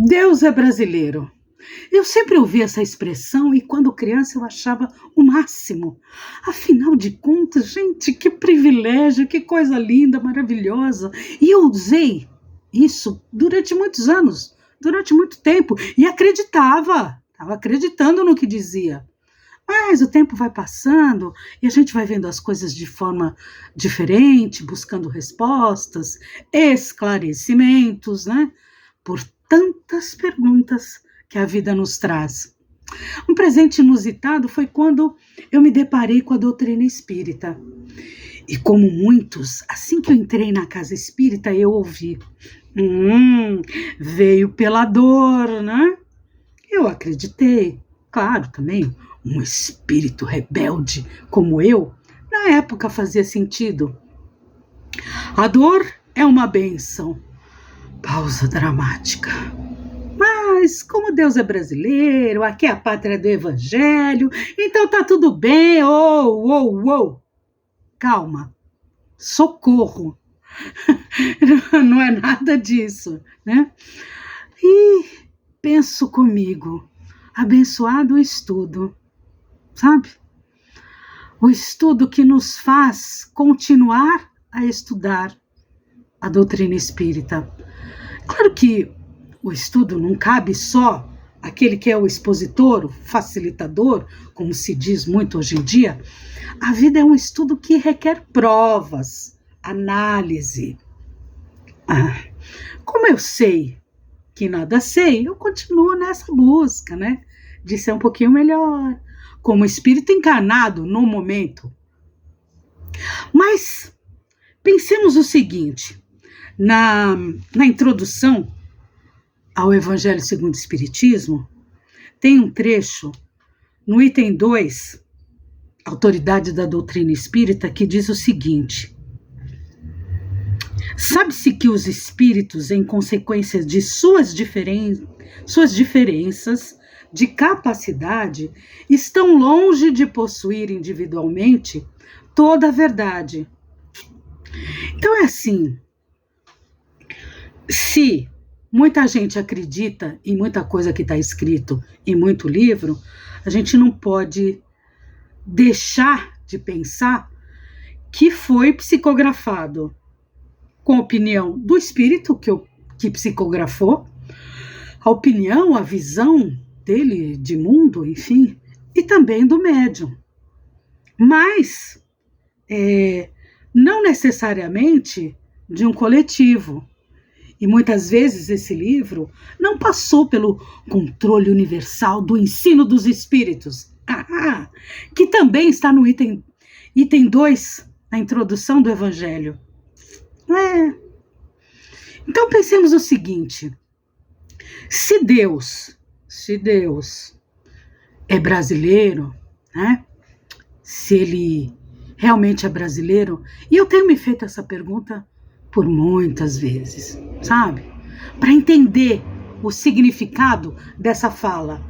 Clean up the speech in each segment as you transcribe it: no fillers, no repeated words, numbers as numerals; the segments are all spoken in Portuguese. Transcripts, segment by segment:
Deus é brasileiro. Eu sempre ouvi essa expressão e quando criança eu achava o máximo. Afinal de contas, gente, que privilégio, que coisa linda, maravilhosa. E eu usei isso durante muitos anos, durante muito tempo, e acreditava, estava acreditando no que dizia. Mas o tempo vai passando e a gente vai vendo as coisas de forma diferente, buscando respostas, esclarecimentos, né? Por tantas perguntas que a vida nos traz. Um presente inusitado foi quando eu me deparei com a doutrina espírita. E como muitos, assim que eu entrei na casa espírita, eu ouvi: veio pela dor, né? Eu acreditei. Claro, também, um espírito rebelde como eu, na época fazia sentido. A dor é uma bênção. Pausa dramática. Mas como Deus é brasileiro, aqui é a pátria do evangelho, então tá tudo bem. Calma. Socorro. Não é nada disso, né? E penso comigo, abençoado o estudo, sabe? O estudo que nos faz continuar a estudar a doutrina espírita. Claro que o estudo não cabe só aquele que é o expositor, o facilitador, como se diz muito hoje em dia. A vida é um estudo que requer provas, análise. Como eu sei que nada sei, eu continuo nessa busca, né? De ser um pouquinho melhor, como espírito encarnado no momento. Mas pensemos o seguinte, na introdução ao Evangelho segundo o Espiritismo, tem um trecho no item 2, Autoridade da Doutrina Espírita, que diz o seguinte: sabe-se que os espíritos, em consequência de suas diferenças de capacidade, estão longe de possuir individualmente toda a verdade. Então é assim, se muita gente acredita em muita coisa que está escrito em muito livro, a gente não pode deixar de pensar que foi psicografado com a opinião do espírito que psicografou, a opinião, a visão dele de mundo, enfim, e também do médium. Mas não necessariamente de um coletivo. E muitas vezes esse livro não passou pelo controle universal do ensino dos espíritos, que também está no item 2, na introdução do Evangelho. Então pensemos o seguinte: se Deus é brasileiro, né? Se ele realmente é brasileiro, e eu tenho me feito essa pergunta por muitas vezes, sabe? Para entender o significado dessa fala.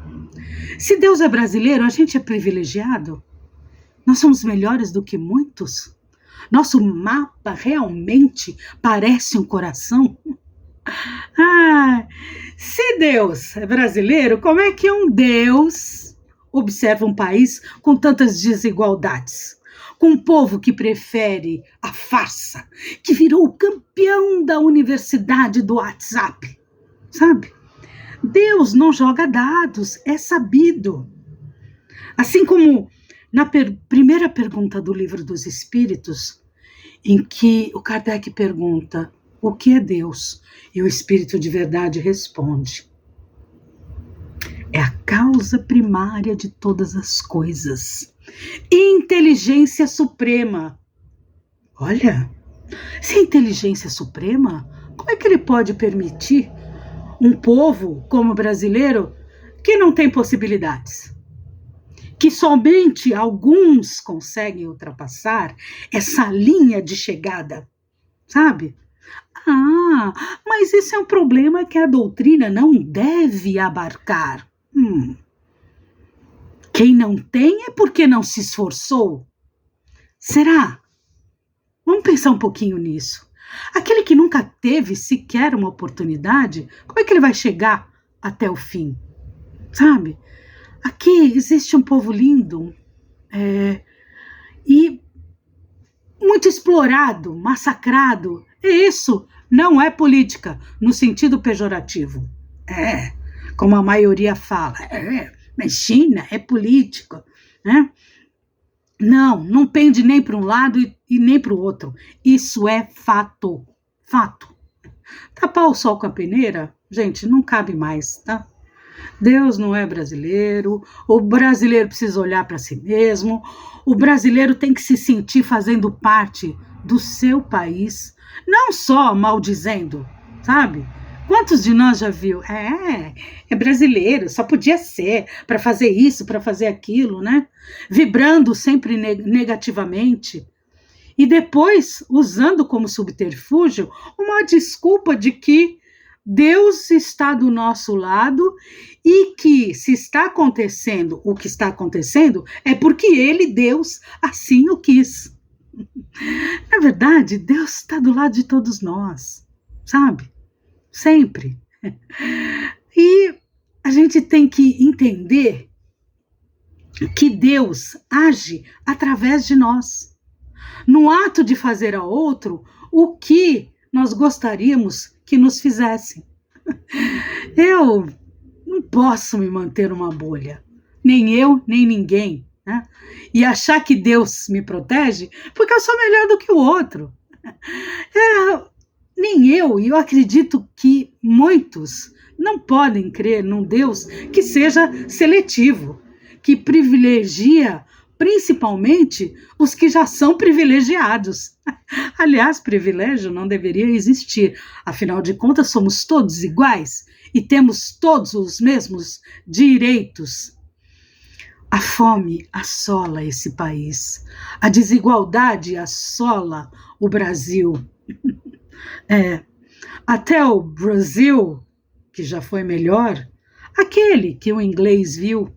Se Deus é brasileiro, a gente é privilegiado? Nós somos melhores do que muitos? Nosso mapa realmente parece um coração? Se Deus é brasileiro, como é que um Deus observa um país com tantas desigualdades? Com um povo que prefere a farsa, que virou o campeão da universidade do WhatsApp, sabe? Deus não joga dados, é sabido. Assim como na primeira pergunta do Livro dos Espíritos, em que o Kardec pergunta: o que é Deus? E o Espírito de Verdade responde: é a causa primária de todas as coisas. Inteligência suprema. Olha, se é inteligência suprema, como é que ele pode permitir um povo como o brasileiro que não tem possibilidades? Que somente alguns conseguem ultrapassar essa linha de chegada, sabe? Mas esse é um problema que a doutrina não deve abarcar. Quem não tem é porque não se esforçou. Será? Vamos pensar um pouquinho nisso. Aquele que nunca teve sequer uma oportunidade, como é que ele vai chegar até o fim, sabe? Aqui existe um povo lindo e muito explorado, massacrado. E isso não é política, no sentido pejorativo. Como a maioria fala, mas China é política, né? Não pende nem para um lado e nem para o outro. Isso é fato. Fato. Tapar o sol com a peneira, gente, não cabe mais, tá? Deus não é brasileiro, o brasileiro precisa olhar para si mesmo, o brasileiro tem que se sentir fazendo parte do seu país, não só maldizendo, sabe? Quantos de nós já viu? É brasileiro, só podia ser para fazer isso, para fazer aquilo, né? Vibrando sempre negativamente. E depois usando como subterfúgio uma desculpa de que Deus está do nosso lado e que se está acontecendo o que está acontecendo é porque Ele, Deus, assim o quis. Na verdade, Deus está do lado de todos nós, sabe? Sempre. E a gente tem que entender que Deus age através de nós, no ato de fazer a outro o que nós gostaríamos que nos fizessem. Eu não posso me manter numa bolha, nem eu, nem ninguém, né? E achar que Deus me protege porque eu sou melhor do que o outro. Nem eu, e eu acredito que muitos não podem crer num Deus que seja seletivo, que privilegia principalmente os que já são privilegiados. Aliás, privilégio não deveria existir. Afinal de contas, somos todos iguais e temos todos os mesmos direitos. A fome assola esse país. A desigualdade assola o Brasil. Até o Brasil, que já foi melhor, aquele que o inglês viu,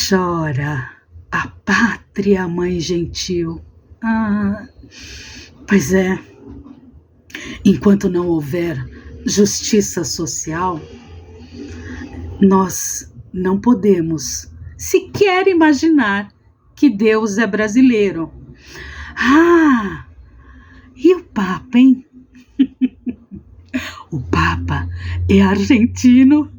chora a pátria mãe gentil. Pois é, enquanto não houver justiça social, nós não podemos sequer imaginar que Deus é brasileiro. E o Papa, hein? O Papa é argentino.